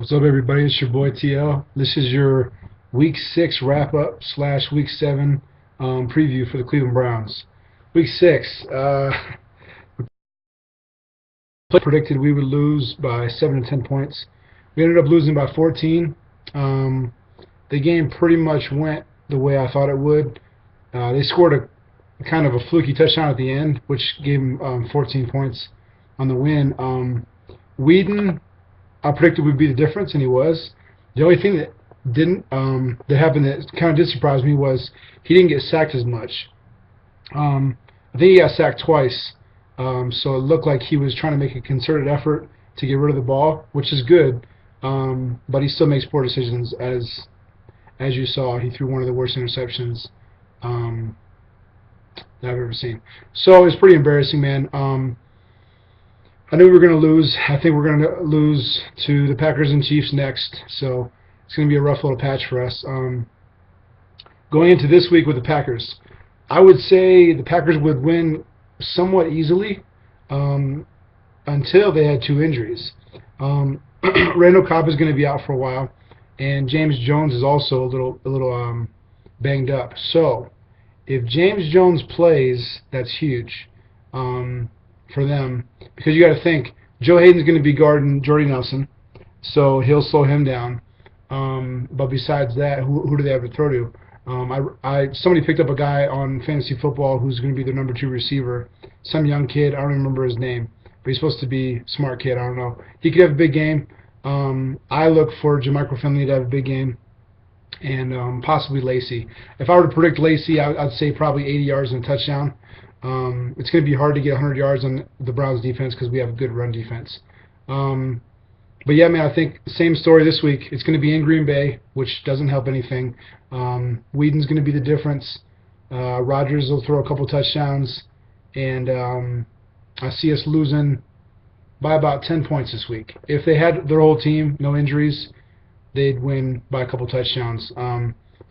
What's up, everybody? It's your boy TL. This is your Week 6 wrap-up / Week 7 preview for the Cleveland Browns. Week 6, predicted we would lose by 7 to 10 points. We ended up losing by 14. The game pretty much went the way I thought it would. They scored a kind of a fluky touchdown at the end, which gave them 14 points on the win. Weeden, I predicted would be the difference, and he was. The only thing that that happened that kind of did surprise me was he didn't get sacked as much. I think he got sacked twice, so it looked like he was trying to make a concerted effort to get rid of the ball, which is good, but he still makes poor decisions, as you saw. He threw one of the worst interceptions that I've ever seen. So it's pretty embarrassing, man. I knew we were going to lose. I think we're going to lose to the Packers and Chiefs next, so it's going to be a rough little patch for us. Going into this week with the Packers, I would say the Packers would win somewhat easily until they had two injuries. Randall Cobb is going to be out for a while, and James Jones is also a little banged up. So if James Jones plays, that's huge for them, because you got to think Joe Hayden's going to be guarding Jordy Nelson, so he'll slow him down. But besides that, who do they have to throw to? Somebody picked up a guy on fantasy football who's going to be their number 2 receiver, some young kid. I don't even remember his name, but he's supposed to be a smart kid. I don't know. He could have a big game. I look for Jermichael Finley to have a big game, and possibly Lacy. If I were to predict Lacy, I'd say probably 80 yards and a touchdown. It's going to be hard to get 100 yards on the Browns defense because we have a good run defense. But yeah, man, I think same story this week. It's going to be in Green Bay, which doesn't help anything. Weeden's going to be the difference. Rodgers will throw a couple touchdowns, and I see us losing by about 10 points this week. If they had their whole team, no injuries, they'd win by a couple touchdowns.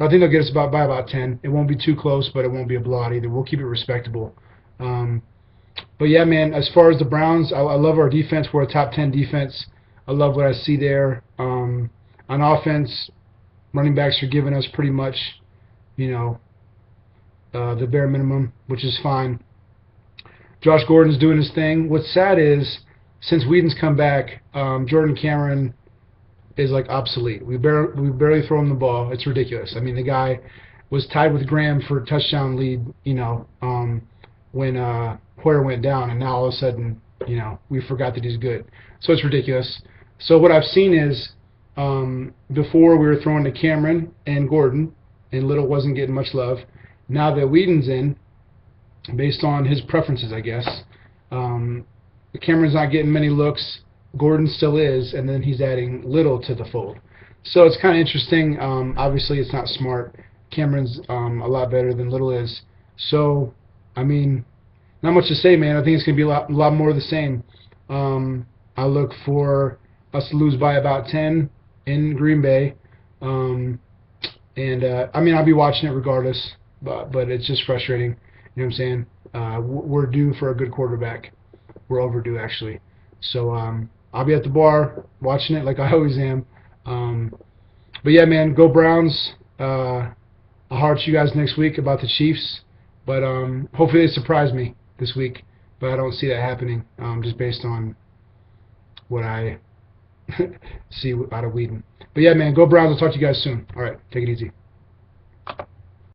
I think they'll get us by about 10. It won't be too close, but it won't be a blowout either. We'll keep it respectable. But yeah, man, as far as the Browns, I love our defense. We're a top 10 defense. I love what I see there. On offense, running backs are giving us pretty much, the bare minimum, which is fine. Josh Gordon's doing his thing. What's sad is, since Weeden's come back, Jordan Cameron is like obsolete. We barely throw him the ball. It's ridiculous. I mean, the guy was tied with Graham for a touchdown lead, when Hoyer went down, and now all of a sudden, we forgot that he's good. So it's ridiculous. So what I've seen is, before we were throwing to Cameron and Gordon, and Little wasn't getting much love. Now that Weeden's in, based on his preferences, I guess, Cameron's not getting many looks. Gordon still is, and then he's adding Little to the fold. So it's kind of interesting. Obviously, it's not smart. Cameron's a lot better than Little is. So, I mean, not much to say, man. I think it's going to be a lot more of the same. I look for us to lose by about 10 in Green Bay. I mean, I'll be watching it regardless, but it's just frustrating. You know what I'm saying? We're due for a good quarterback. We're overdue, actually. So I'll be at the bar watching it like I always am. But yeah, man, go Browns. I'll holler at you guys next week about the Chiefs. But hopefully they surprise me this week. But I don't see that happening, just based on what I see out of Weeden. But yeah, man, go Browns. I'll talk to you guys soon. All right, take it easy.